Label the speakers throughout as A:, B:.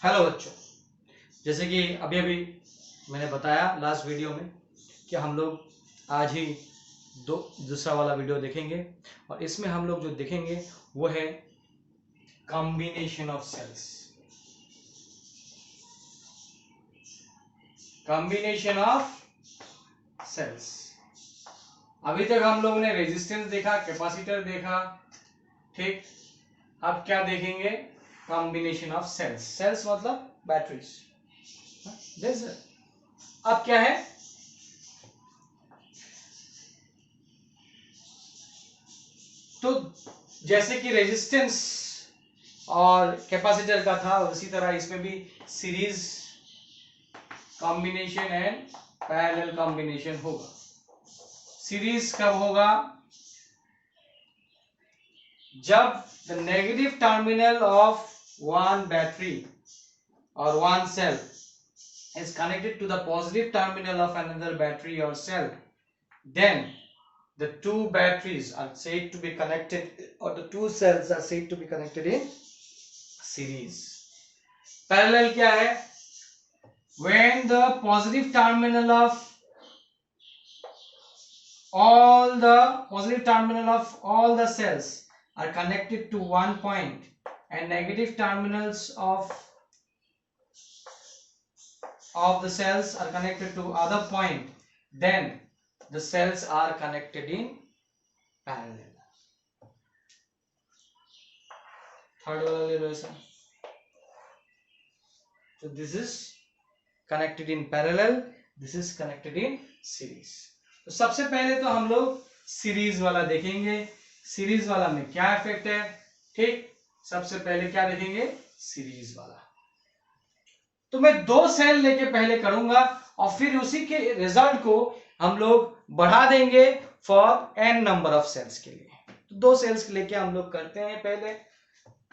A: Hello बच्चों, जैसे कि अभी अभी मैंने बताया लास्ट वीडियो में कि हम लोग आज ही दूसरा वाला वीडियो देखेंगे और इसमें हम लोग जो देखेंगे वो है combination of cells. Combination of cells. अभी तक हम लोगों ने रेजिस्टेंस देखा, कैपेसिटर देखा, ठीक। अब क्या देखेंगे? Combination of cells. सेल्स मतलब बैटरीज। जैसे अब क्या है, तो जैसे कि रेजिस्टेंस और कैपेसिटर का था उसी तरह इसमें भी series combination and parallel combination होगा। सीरीज कब होगा? जब the negative terminal of one battery और one cell is connected to the positive terminal of another battery or cell, then the two batteries are said to be connected, or the two cells are said to be connected in series. Parallel क्या है? When the positive terminal of all the cells are connected to one point and negative terminals of the cells are connected to other point, then the cells are connected in parallel. Third वाला ले लो ऐसा. So this is connected in parallel, this is connected in series. तो सबसे पहले तो हम लोग series वाला देखेंगे. सीरीज वाला में क्या इफेक्ट है? ठीक, सबसे पहले क्या देखेंगे? सीरीज वाला. तो मैं दो सेल लेके पहले करूंगा और फिर उसी के रिजल्ट को हम लोग बढ़ा देंगे for N number of cells के लिए. तो दो सेल्स लेके हम लोग करते हैं. पहले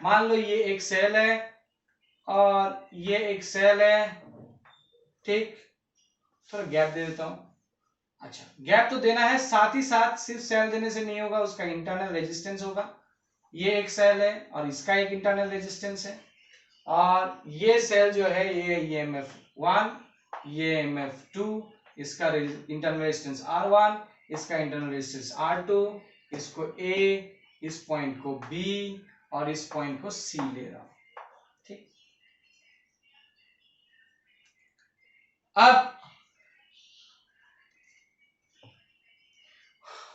A: मान लो ये एक सेल है और ये एक सेल है, ठीक. थोड़ा गैप दे देता हूं. अच्छा, गैप तो देना है, साथ ही साथ सिर्फ सेल देने से नहीं होगा, उसका इंटरनल रेजिस्टेंस होगा. ये एक सेल है और इसका एक इंटरनल रेजिस्टेंस है और ये सेल जो है ये EMF1, ये EMF2, इसका इंटरनल रेजिस्टेंस R1, इसका इंटरनल रेजिस्टेंस R2, इसको A, इस पॉइंट को B और इस पॉइंट को C ले रहा हूं. ठीक. अब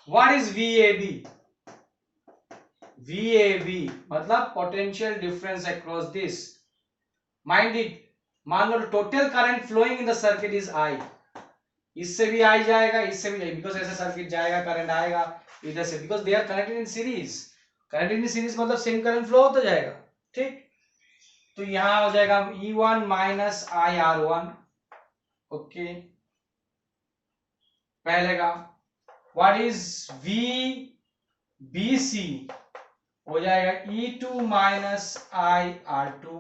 A: व्हाट इज VAB? VAB मतलब potential difference across this. Mind it, मान लो total current flowing in the circuit is I. इससे भी I जाएगा, इससे भी, बिकॉज ऐसा सर्किट जाएगा, करंट आएगा इधर से, because they are connected in series. Connected in series मतलब सेम करंट फ्लो होता जाएगा. ठीक. तो यहां हो जाएगा E1 माइनस IR1. ओके, पहले का. What is VBC? हो जाएगा E2 माइनस IR2.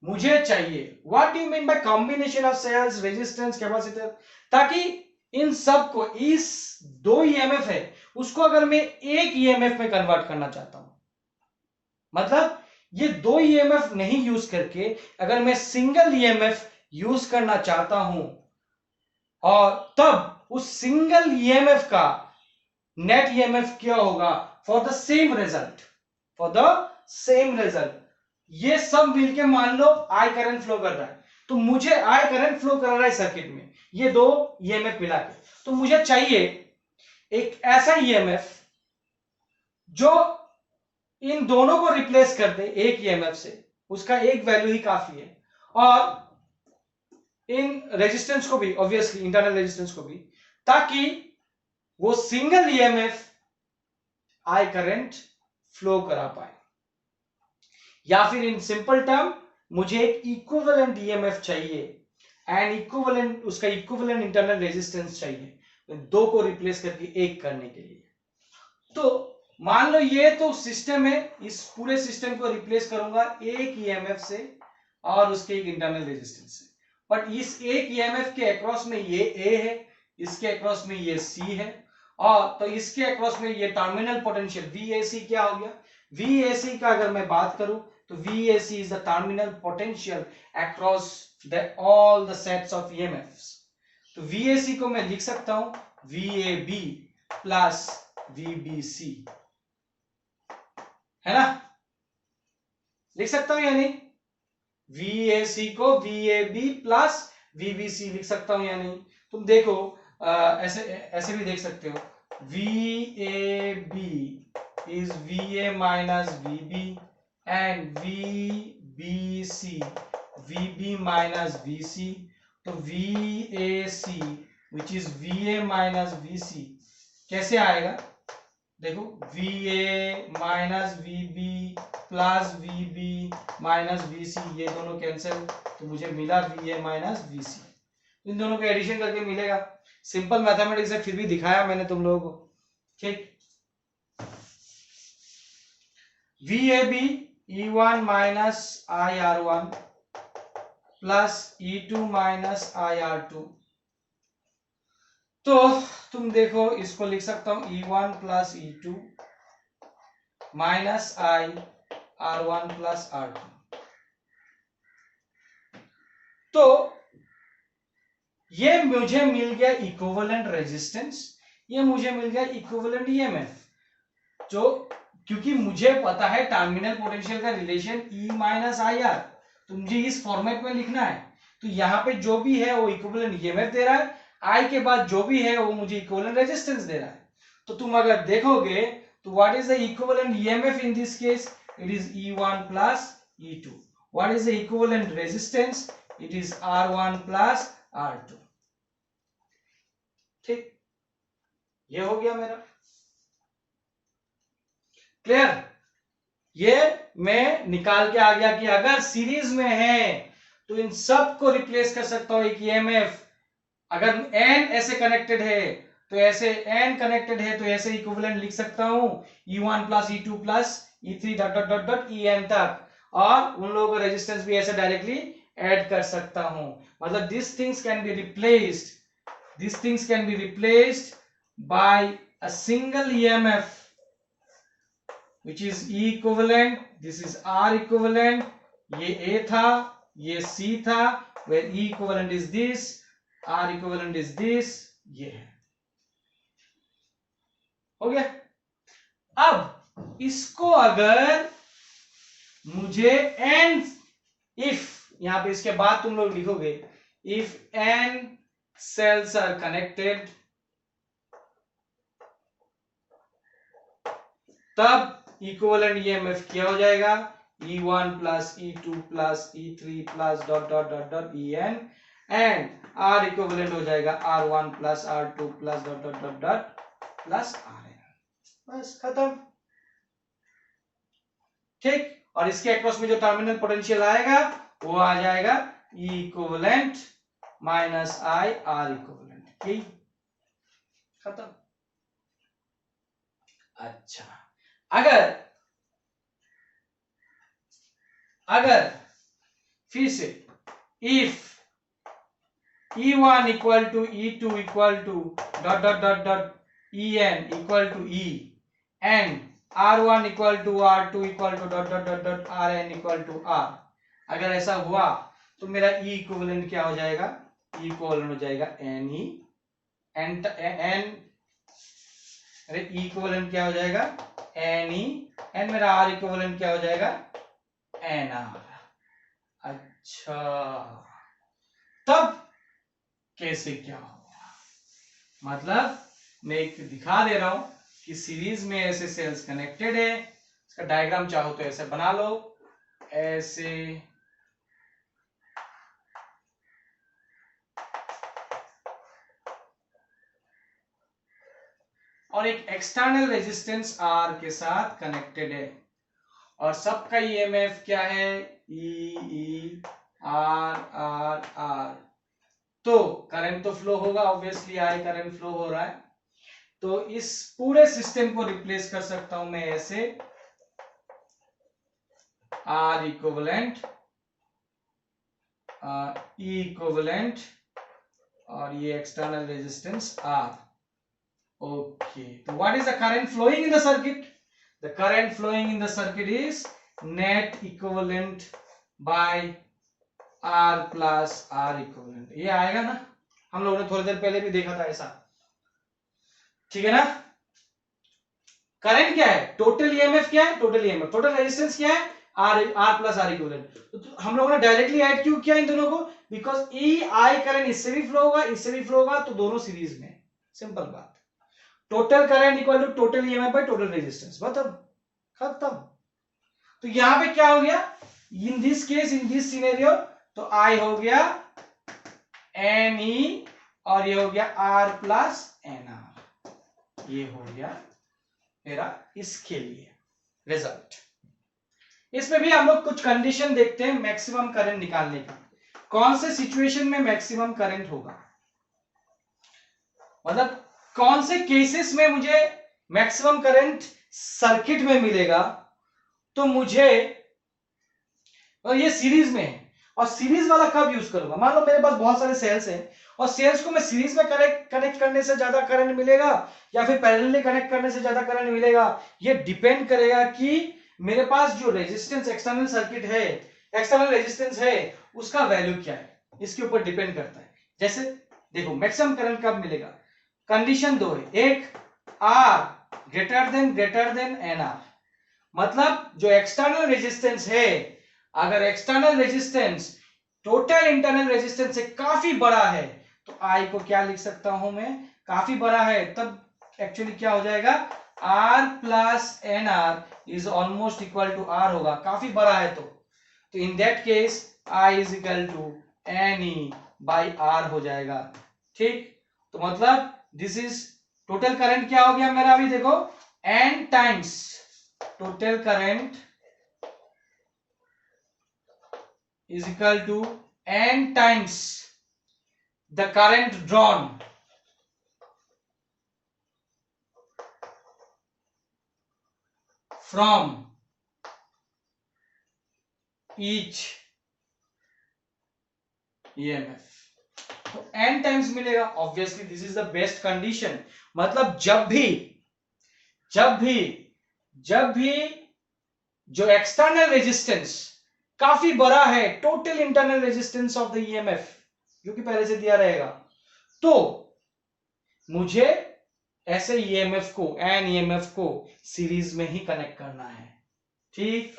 A: मुझे चाहिए what do you mean by combination of cells, resistance, capacitor, ताकि इन सब को, इस दो EMF है उसको अगर मैं एक EMF में कन्वर्ट करना चाहता हूं, मतलब ये दो EMF नहीं यूज करके अगर मैं सिंगल EMF यूज करना चाहता हूं और तब उस सिंगल EMF का नेट EMF क्या होगा फॉर द सेम रिजल्ट. ये सब मिलके मान लो I करंट फ्लो कर रहा है, तो मुझे I करंट फ्लो कर रहा है सर्किट में, ये दो EMF मिला के. तो मुझे चाहिए एक ऐसा EMF जो इन दोनों को रिप्लेस कर दे एक EMF से, उसका एक वैल्यू ही काफी है, और इन रेजिस्टेंस को भी, ऑब्वियसली इंटरनल रेजिस्टेंस को भी, ताकि वो single EMF I current flow करा पाए. या फिर इन सिंपल टर्म मुझे एक इक्विवेलेंट EMF चाहिए एंड इक्विवेलेंट, उसका इक्विवेलेंट इंटरनल रेजिस्टेंस चाहिए, दो को रिप्लेस करके एक करने के लिए. तो मान लो ये तो सिस्टम है, इस पूरे सिस्टम को रिप्लेस करूंगा एक EMF से और उसके एक इंटरनल रेजिस्टेंस से. बट इस एक EMF के अक्रॉस में ये A है, इसके अक्रॉस में ये C है, और तो इसके अक्रॉस में ये टर्मिनल पोटेंशियल VAC क्या हो गया? VAC का अगर मैं बात करूं तो VAC is the terminal potential across all the sets of EMFs. तो VAC को मैं लिख सकता हूं VAB प्लस VBC, है ना, लिख सकता हूं या नहीं? VAC को VAB प्लस VBC लिख सकता हूं या नहीं? तुम देखो ऐसे ऐसे भी देख सकते हो, VAB is VA minus VB and VBC VB minus VC. तो VAC which is VA minus VC कैसे आएगा? देखो VA minus VB plus VB minus VC, ये दोनों कैंसिल, तो मुझे मिला VA माइनस VC. इन दोनों को एडिशन करके मिलेगा. सिंपल मैथमेटिक्स है, फिर भी दिखाया मैंने तुम लोगों को. ठीक, VAB E1 minus IR1 plus E2 minus IR2. तो तुम देखो इसको लिख सकता हूं E1 plus E2 minus IR1 plus R2. तो ये मुझे मिल गया इक्विवेलेंट रेजिस्टेंस, ये मुझे मिल गया इक्विवेलेंट EMF, जो क्योंकि मुझे पता है टर्मिनल पोटेंशियल का रिलेशन E माइनस IR, तो मुझे इस फॉर्मेट में लिखना है. तो यहाँ पे जो भी है वो इक्विवेलेंट EMF दे रहा है, I के बाद जो भी है वो मुझे इक्विवेलेंट रेजिस्टेंस दे रहा है. तो तुम अगर देखोगे तो what is the equivalent EMF in this case? It is E1 plus E2. What is the equivalent resistance? It is R1 plus R2. ठीक, ये हो गया मेरा क्लियर. ये मैं निकाल के आ गया कि अगर सीरीज में है तो इन सब को रिप्लेस कर सकता हूं एक EMF. अगर n ऐसे कनेक्टेड है तो ऐसे n कनेक्टेड है तो ऐसे इक्विवेलेंट लिख सकता हूं E1 plus E2 plus E3 dot dot dot dot En तक, और उन लोगों का रेजिस्टेंस भी ऐसे डायरेक्टली ऐड कर सकता हूं. मतलब this things can be replaced, these things can be replaced by a single EMF which is E equivalent. This is R equivalent. ये A था, ये C था, where E equivalent is this, R equivalent is this, ये है. हो गया. अब इसको अगर मुझे n, if, यहां पे इसके बाद तुम लोग लिखोगे if n cells are connected, तब इक्विवेलेंट EMF क्या हो जाएगा? E1 plus E2 plus E3 plus dot dot dot dot En, and R equivalent हो जाएगा R1 plus R2 plus dot dot dot dot plus Rn. बस खत्म. ठीक, और इसके अक्रॉस में जो टर्मिनल पोटेंशियल आएगा वो आ जाएगा E equivalent minus I R equivalent. यही खत्म. अच्छा, अगर फिर से if E1 equal to E2 equal to dot dot dot dot En equal to E and R1 equal to R2 equal to dot dot dot dot Rn equal to R, अगर ऐसा हुआ तो मेरा E इक्विवेलेंट क्या हो जाएगा? E equivalent हो जाएगा Ne n, अरे E इक्विवेलेंट क्या हो जाएगा? Ne, एंड मेरा R इक्विवेलेंट क्या हो जाएगा? Nr. अच्छा, तब कैसे क्या होगा? मतलब मैं एक दिखा दे रहा हूं कि सीरीज में ऐसे सेल्स कनेक्टेड है. इसका डायग्राम चाहो तो ऐसे बना लो, ऐसे और एक एक्सटर्नल रेजिस्टेंस R के साथ कनेक्टेड है, और सबका EMF क्या है? E R R R. तो करंट तो फ्लो होगा, ऑब्वियसली I करंट फ्लो हो रहा है. तो इस पूरे सिस्टम को रिप्लेस कर सकता हूं मैं ऐसे R इक्विवेलेंट E इक्विवेलेंट और ये external resistance R. Okay, so what is the current flowing in the circuit? The current flowing in the circuit is net equivalent by R plus R equivalent, ये आएगा ना, हम लोगों ने थोड़ी देर पहले भी देखा था ऐसा, ठीक है ना। करंट क्या है, टोटल ईएमएफ क्या है, टोटल ईएमएफ, टोटल रेजिस्टेंस क्या है, आर प्लस आर इक्विवेलेंट। तो हम लोगों ने डायरेक्टली ऐड क्यों किया इन दोनों को, बिकॉज ई आई करंट इससे भी फ्लो होगा, इससे भी फ्लो होगा, तो दोनों सीरीज में, सिंपल बात। Total current equal to total EMF by total resistance, मतलब खत्म। तो यहां पे क्या हो गया, in this case, in this scenario, तो आई हो गया एन ई और ये हो गया आर प्लस एन आर, ये हो गया मेरा इसके लिए रिजल्ट। इसमें भी हम लोग कुछ कंडीशन देखते हैं मैक्सिमम करंट निकालने का, कौन से सिचुएशन में मैक्सिमम करंट होगा, मतलब कौन से केसेस में मुझे मैक्सिमम करंट सर्किट में मिलेगा। तो मुझे, और ये सीरीज में है, और सीरीज वाला कब यूज करूंगा, मान लो मेरे पास बहुत सारे सेल्स हैं और सेल्स को मैं सीरीज में कनेक्ट करने से ज्यादा करंट मिलेगा या फिर पैरेलली कनेक्ट करने से ज्यादा करंट मिलेगा, ये डिपेंड करेगा कि मेरे पास जो रेजिस्टेंस एक्सटर्नल सर्किट है, एक्सटर्नल रेजिस्टेंस है, उसका वैल्यू क्या है, इसके ऊपर डिपेंड करता है। जैसे देखो मैक्सिमम करंट कब मिलेगा, कंडीशन दो है, एक R greater than N R, मतलब जो एक्सटर्नल रेजिस्टेंस है, अगर external resistance total internal resistance से काफी बड़ा है तो आई को क्या लिख सकता हूं मैं, काफी बड़ा है, तब एक्चुअली क्या हो जाएगा, R plus N R is almost equal to R होगा, काफी बड़ा है तो in that case I is equal to N E by R हो जाएगा, ठीक। तो मतलब दिस इज टोटल करंट क्या हो गया मेरा, अभी देखो N times total current is equal to n times the current drawn from each EMF, तो n टाइम्स मिलेगा, obviously this is the best condition. मतलब जब भी जो एक्सटर्नल रेजिस्टेंस काफी बड़ा है, total internal resistance of the EMF जो कि पहले से दिया रहेगा, तो मुझे ऐसे ईएमएफ को, एन ईएमएफ को सीरीज में ही कनेक्ट करना है, ठीक,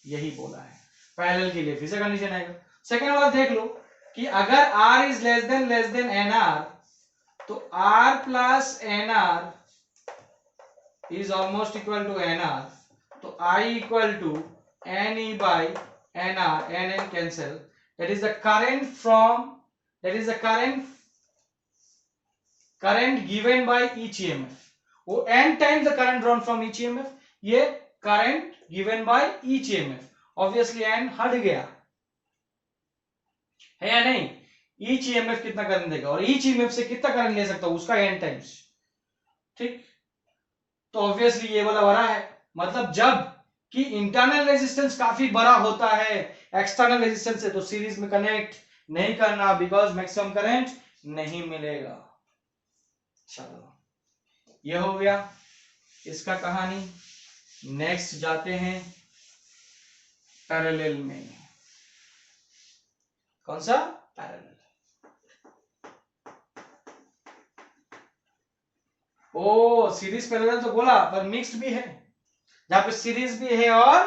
A: यही बोला है। पैरेलल के लिए फिर से कंडीशन आएगा। सेकंड वाला देख लो कि अगर R is less than N R, तो R plus N R is almost equal to nr, तो I equal to ne by nr, nn cancel, that is the current given by each EMF, वो n times the current drawn from each EMF, ये current given by each EMF, obviously n हट गया है या नहीं, each EMF कितना current देगा और each EMF से कितना करंट ले सकता हूं, उसका n टाइम्स, ठीक। तो ऑब्वियसली ये वाला बड़ा है, मतलब जब कि इंटरनल रेजिस्टेंस काफी बड़ा होता है एक्सटर्नल रेजिस्टेंस से, तो सीरीज में कनेक्ट नहीं करना, बिकॉज मैक्सिमम करंट नहीं मिलेगा। चलो ये हो गया इसका कहानी। नेक्स्ट जाते हैं पैरेलल में। कौन सा, पैरेलल। ओ सीरीज पैरेलल तो बोला, पर मिक्स्ड भी है, जहां पे सीरीज भी है और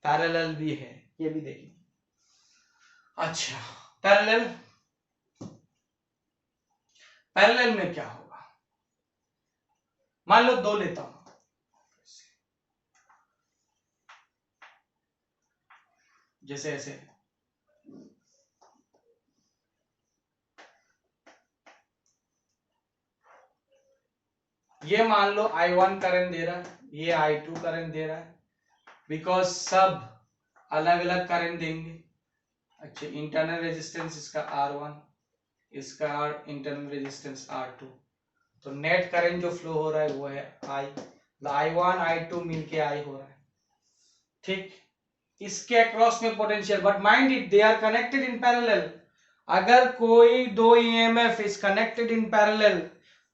A: पैरेलल भी है, ये भी देखिए। अच्छा पैरेलल में क्या होगा, मान लो दो लेता हूं, जैसे ऐसे, ये मान लो I1 करंट दे रहा है, ये I2 करंट दे रहा है, बिकॉज सब अलग अलग करंट देंगे। अच्छा इंटरनल रेजिस्टेंस इसका R1, इसका इंटरनल रेजिस्टेंस R2, तो नेट करंट जो फ्लो हो रहा है वो है I1 I2 मिलके I हो रहा है, ठीक। इसके अक्रॉस में potential, but mind it they are connected in parallel. अगर कोई दो EMF is connected in parallel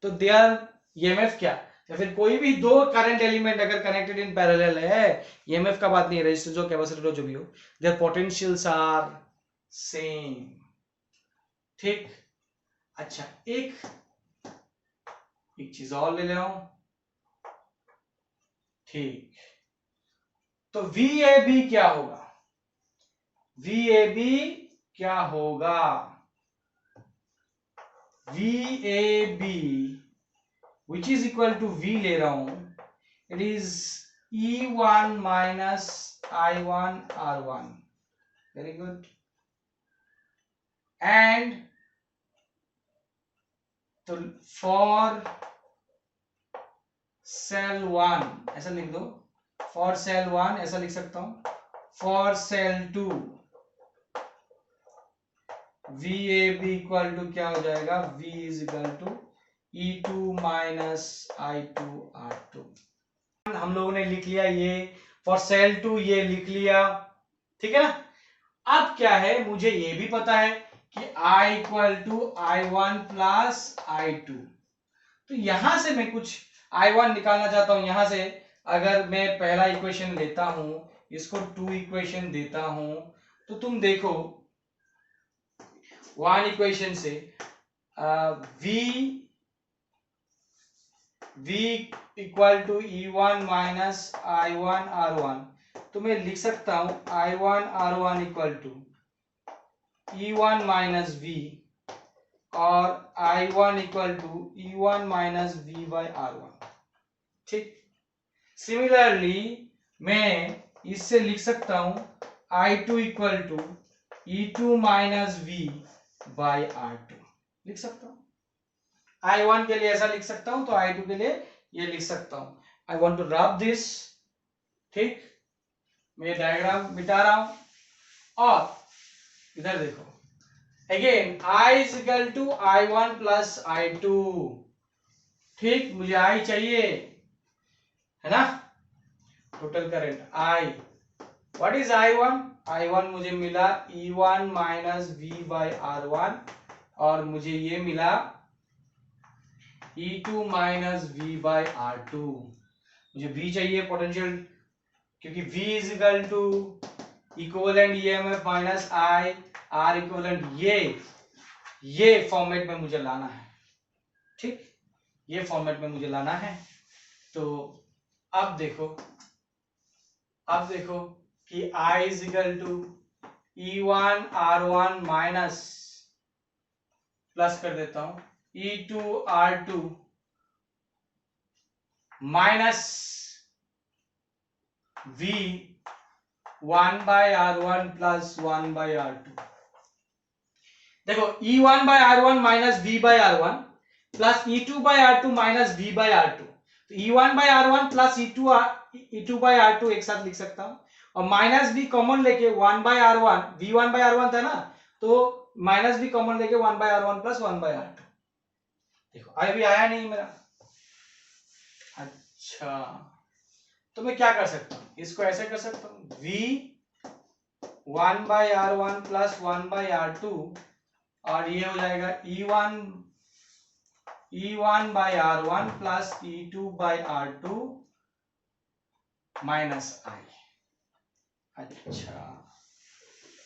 A: तो दे आर EMF क्या, या फिर कोई भी दो करंट एलिमेंट अगर कनेक्टेड इन पैरेलल है, ईएमएफ का बात नहीं है, रेजिस्टेंस हो कैपेसिटर हो जो भी हो, देयर पोटेंशियल्स आर सेम। ठीक, अच्छा एक चीज और ले ले रहा हूं। ठीक, तो VAB क्या होगा? VAB क्या होगा? VAB which is equal to V ले रहा हूं, it is E1 minus I1 R1, very good, and तो for cell 1 ऐसा लिख दो, for cell 1 ऐसा लिख सकता हूं, for cell 2 VAB equal to क्या हो जाएगा? V is equal to E2 minus I2 R2। हम लोगों ने लिख लिया ये फॉर सेल 2, ये लिख लिया, ठीक है ना। अब क्या है, मुझे ये भी पता है कि I equal to I1 plus I2, तो यहां से मैं कुछ I1 निकालना चाहता हूं। यहां से अगर मैं पहला इक्वेशन लेता हूं, इसको 2 इक्वेशन देता हूं, तो तुम देखो 1 इक्वेशन से V equal to E1 minus I1 R1, तो मैं लिख सकता हूं I1 R1 equal to E1 minus V और I1 equal to E1 minus V by R1। ठीक, सिमिलरली मैं इससे लिख सकता हूं I2 equal to E2 minus V by R2, लिख सकता हूं। I1 के लिए ऐसा लिख सकता हूं, तो I2 के लिए ये लिख सकता हूं। I want to rub this, ठीक, मैं डायग्राम मिटा रहा हूं और इधर देखो again I is equal to I1 plus I2। ठीक, मुझे I चाहिए, है ना, total current I। What is I1? I1 मुझे मिला E1 minus V by R1 और मुझे ये मिला E2 minus V by R2। मुझे V चाहिए पोटेंशियल, क्योंकि V is equal to equivalent EMF minus I, R equivalent, ये फॉर्मेट में मुझे लाना है। ठीक, ये फॉर्मेट में मुझे लाना है। तो अब देखो कि I is equal to E1 R1 minus, plus कर देता हूं E2 R2 minus V 1 by R1 plus 1 by R2। देखो E1 by R1 minus V by R1 plus E2 by R2 minus V by R2, तो E1 by R1 plus E2 by R2 एक साथ लिख सकता हूं, और minus V common लेके 1 by R1, V1 bye R1 था ना, तो माइनस V कॉमन लेके 1 by R1 plus 1 by R2। देखो अभी आया नहीं मेरा। अच्छा, तो मैं क्या कर सकता हूं, इसको ऐसे कर सकता हूं V 1 by R1 plus 1 by R2, और ये हो जाएगा E1 by R1 plus E2 by R2 minus I। अच्छा,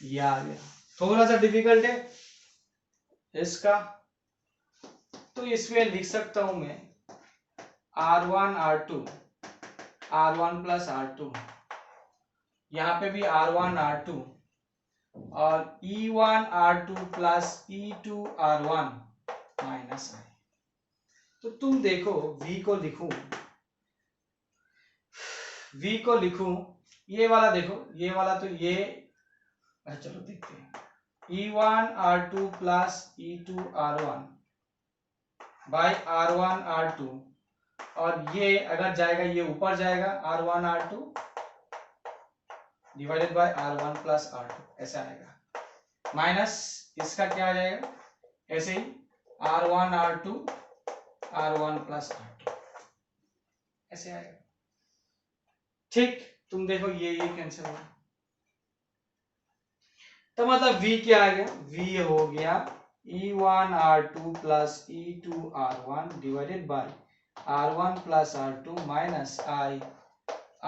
A: ये आ गया, थोड़ा सा डिफिकल्ट है इसका, तो इसमें लिख सकता हूं मैं R1 प्लस R2, यहां पे भी R1 R2 और E1 R2 plus E2 R1 minus I। तो तुम देखो V को लिखूं, ये वाला देखो, ये वाला तो ये, अच्छा चलो देखते हैं, E1 R2 plus E2 R1 bye R1 R2, और ये अगर जाएगा ये ऊपर जाएगा R1 R2 divided by R1 plus R2, ऐसा आएगा, माइनस इसका क्या आ जाएगा, ऐसे ही R1 R2 R1 plus R2, ऐसे आएगा। ठीक, तुम देखो ये कैंसिल हो, तो मतलब V क्या आ गया, V हो गया E1 R2 plus E2 R1 divided by R1 plus R2 minus I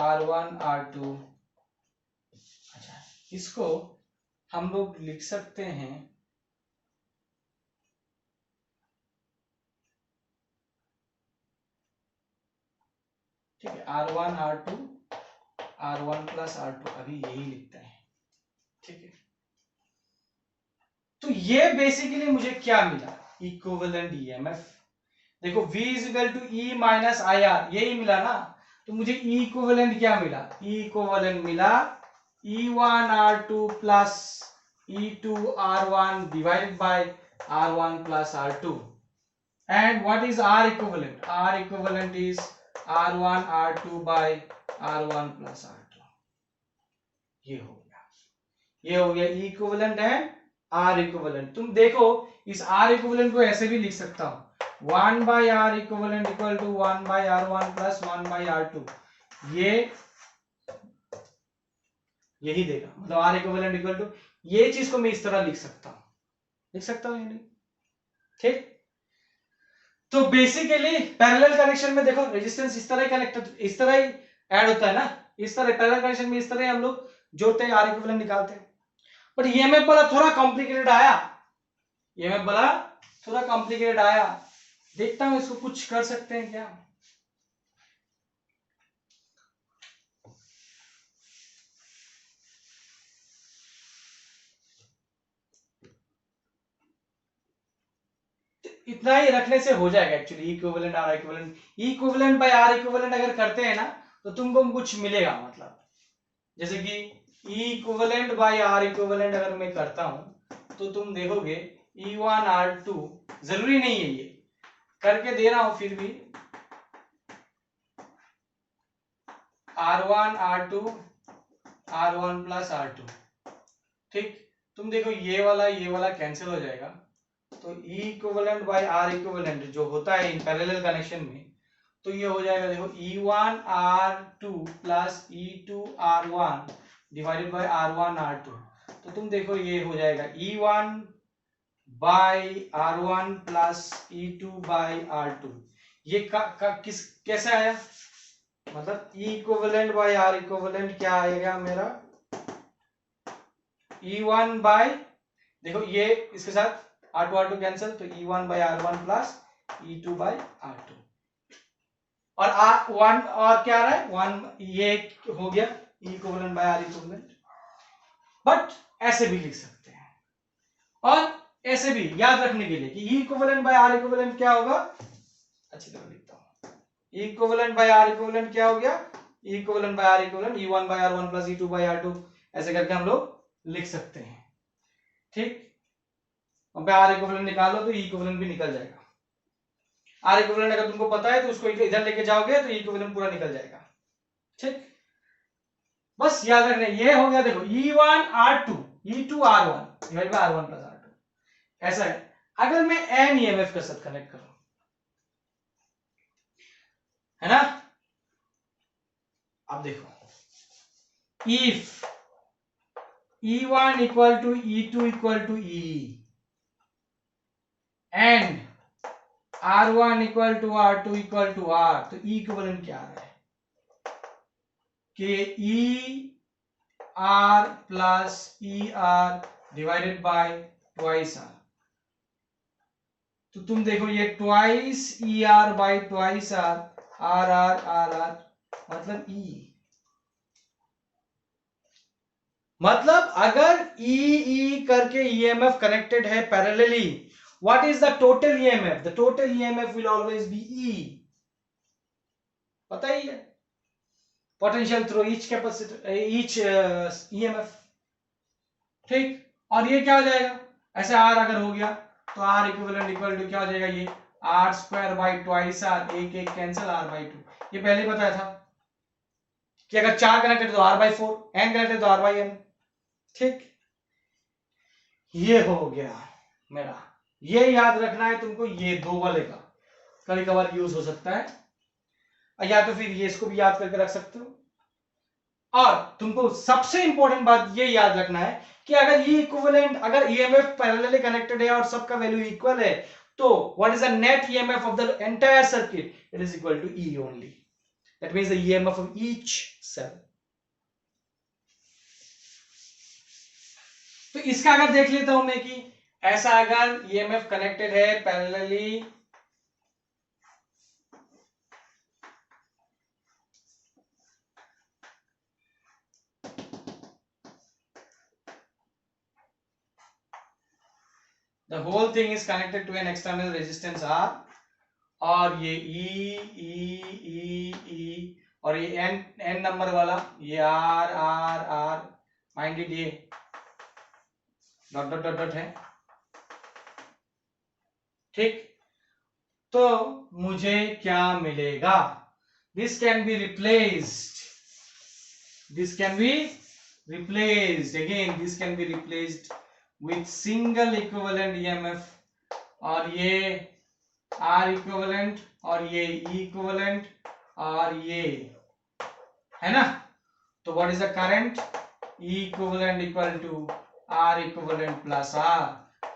A: R1 R2। अच्छा, इसको हम लोग लिख सकते हैं ठीक है, R1 R2 R1 plus R2, अभी यही लिखते हैं। ठीक है, तो ये बेसिकली मुझे क्या मिला, इक्विवेलेंट ईएमएफ। देखो V is equal to E minus I R, यही मिला ना। तो मुझे ई इक्विवेलेंट क्या मिला, ई इक्विवेलेंट मिला E1 R2 plus E2 R1 divided by R1 plus R2। And what is R equivalent, R equivalent is R1 R2 by R1 plus R2। ये हो गया, ये हो गया E equivalent and R equivalent. तुम देखो इस R इक्विवेलेंट को ऐसे भी लिख सकता हूं, 1 by R equivalent equal to 1 by R1 plus 1 by R2। यही देगा, मतलब R equivalent equal to, ये चीज को मैं इस तरह लिख सकता हूं या नहीं? ठीक, तो बेसिकली पैरेलल कनेक्शन में देखो रेजिस्टेंस इस तरह ही कनेक्टेड, इस तरह ही ऐड होता है ना, इस तरह पैरेलल कनेक्शन में इस तरह हम लोग जोड़ते हैं, R equivalent निकालते हैं। बट ईएमएफ वाला थोड़ा कॉम्प्लिकेटेड आया, ईएमएफ वाला थोड़ा कॉम्प्लिकेटेड आया। देखता हूं इसको कुछ कर सकते हैं क्या। इतना ही रखने से हो जाएगा actually, equivalent R equivalent, equivalent by R equivalent अगर करते हैं ना तो तुमको कुछ मिलेगा, मतलब जैसे कि इक्विवेलेंट बाय आर इक्विवेलेंट अगर मैं करता हूं तो तुम देखोगे E1 R2, जरूरी नहीं है ये करके दे रहा हूं, फिर भी R1 R2 R1 plus R2। ठीक, तुम देखो ये वाला कैंसिल हो जाएगा, तो E equivalent by R equivalent जो होता है इन पैरेलल कनेक्शन में, तो ये हो जाएगा देखो E1 R2 plus E2 R1 divided by R1 R2। तो तुम देखो ये हो जाएगा E1 by R1 plus E2 by R2। ये कैसे आया, मतलब E equivalent by R equivalent क्या आएगा मेरा, E1 बाय, देखो ये इसके साथ R2 R2 कैंसिल, तो E1 by R1 plus E2 by R2, और R1 और क्या आ रहा है 1, ये हो गया E equivalent by R equivalent. But ऐसे भी लिख सकते हैं, और ऐसे भी याद रखने के लिए कि E equivalent by R equivalent क्या होगा, अच्छी तरह लिखता हूं, E equivalent by R equivalent क्या हो गया, E equivalent by R equivalent E1 by R1 plus E2 by R2, ऐसे करके हम लोग लिख सकते हैं। ठीक, अब R इक्विवेलेंट निकालो तो E इक्विवेलेंट भी निकल जाएगा। R इक्विवेलेंट अगर तुमको पता है तो उसको इधर लेके जाओगे तो E इक्विवेलेंट पूरा निकल जाएगा। ठीक, बस याद रखना, ये हो गया देखो E1 R2 E2 R1 divide by R1 plus R2, ऐसा है। अगर मैं N EMF के साथ कनेक्ट करूं, है ना, अब देखो if E1 equal to E2 equal to E and R1 equal to R2 equal to R, तो E इक्विवेलेंट क्या आ रहा है कि E R plus E R divided by twice R। तो तुम देखो ये twice E R by twice R, R R R R मतलब E, मतलब अगर E E करके EMF कनेक्टेड है parallelly, what is the total EMF, the total EMF will always be E, पता ही है, potential through each capacitor each EMF। ठीक, और ये क्या हो जाएगा, ऐसे R अगर हो गया तो R इक्विवेलेंट इक्वल टू क्या हो जाएगा, ये R square by twice R, एक एक कैंसिल R बाई 2, ये पहले बताया था कि अगर 4 कनेक्टेड तो R बाई 4, n कनेक्टेड तो R बाई n। ठीक, ये हो गया मेरा, ये याद रखना है तुमको, ये दो वाले का कभी कभार यूज हो सकता है, या तो फिर ये इसको भी याद करके रख सकते हो। और तुमको सबसे इंपॉर्टेंट बात ये याद रखना है कि अगर ये इक्विवेलेंट, अगर ईएमएफ पैरेलली कनेक्टेड है और सबका वैल्यू इक्वल है, तो what is the net EMF of the entire circuit? It is equal to E only. That means the EMF of each cell. तो इसका अगर देख लेता हूं मैं कि ऐसा अगर EMF कनेक्टेड है parallelly the whole thing is connected to an external resistance R और ये E और ये N नंबर वाला ये R माइंड इट ये डॉट डॉट डॉट डॉट है ठीक। तो मुझे क्या मिलेगा? This can be replaced again this can be replaced with single equivalent EMF और ये R equivalent और ये E equivalent और ये है ना। तो what is the current? E equivalent equal to R equivalent plus R.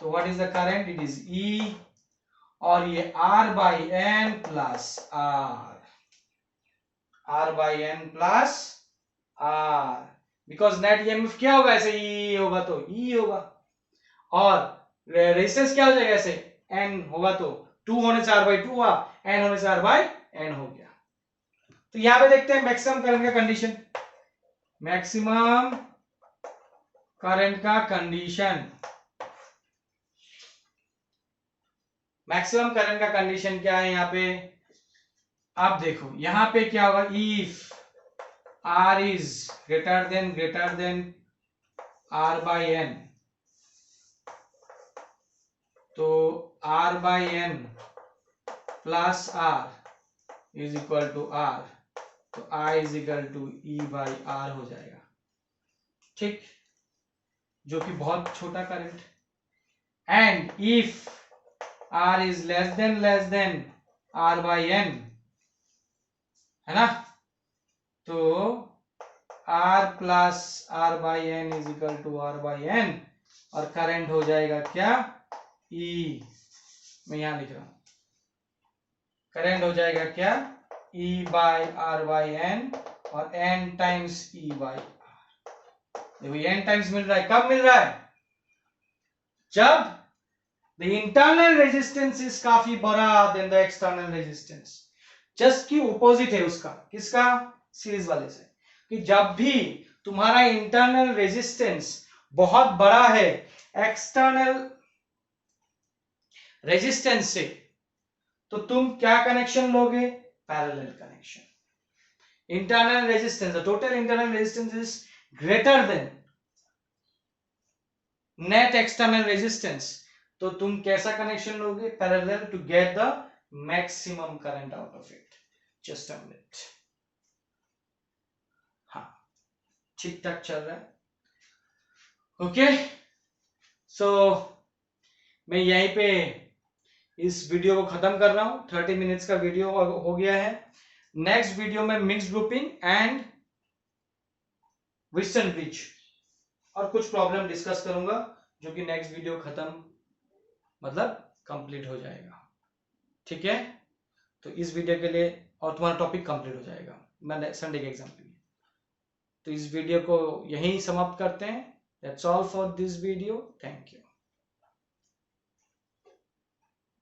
A: तो what is the current? It is E और ये R by N plus R. R by N plus R. Because net EMF क्या होगा? ऐसे E होगा तो E होगा और रेजिस्टेंस क्या हो जाएगा? ऐसे N होगा तो 2 होने से R by 2 हुआ, N होने से R by N हो गया। तो यहां पे देखते हैं मैक्सिमम करंट का कंडीशन। मैक्सिमम करंट का कंडीशन क्या है यहाँ पे? आप देखो यहां पे क्या होगा? If R is greater than R by N, तो R by N plus R is equal to R, तो I is equal to E by R हो जाएगा ठीक, जो कि बहुत छोटा current. And if R is less than R by N है ना, तो R plus R by N is equal to R by N और करंट हो जाएगा क्या? E, मैं यहां लिख रहा हूं करंट हो जाएगा क्या? E by R by N और N times E by R। देखो ये N टाइम्स मिल रहा है, कब मिल रहा है? जब the internal resistance is काफी बड़ा than the external resistance। Just की ऑपोजिट है उसका, किसका? सीरीज वाले से, कि जब भी तुम्हारा इंटरनल रेजिस्टेंस बहुत बड़ा है एक्सटर्नल रेजिस्टेंस से, तो तुम क्या कनेक्शन लोगे? Parallel connection. Internal resistance, the total internal resistance is greater than net external resistance, तो तुम कैसा कनेक्शन लोगे? Parallel, to get the maximum current out of it. Just a minute, हाँ ठीक ठाक चल रहा है। ओके, सो मैं यहीं पे इस वीडियो को खत्म कर रहा हूं। 30 मिनट्स का वीडियो हो गया है। नेक्स्ट वीडियो में mixed grouping and Whitson bridge और कुछ प्रॉब्लम डिस्कस करूंगा, जो कि नेक्स्ट वीडियो खत्म मतलब कंप्लीट हो जाएगा। ठीक है, तो इस वीडियो के लिए और तुम्हारा टॉपिक कंप्लीट हो जाएगा मैं संडे के एग्जाम के लिए। तो इस वीडियो को यहीं समाप्त करते हैं। That's all for this video, thank you.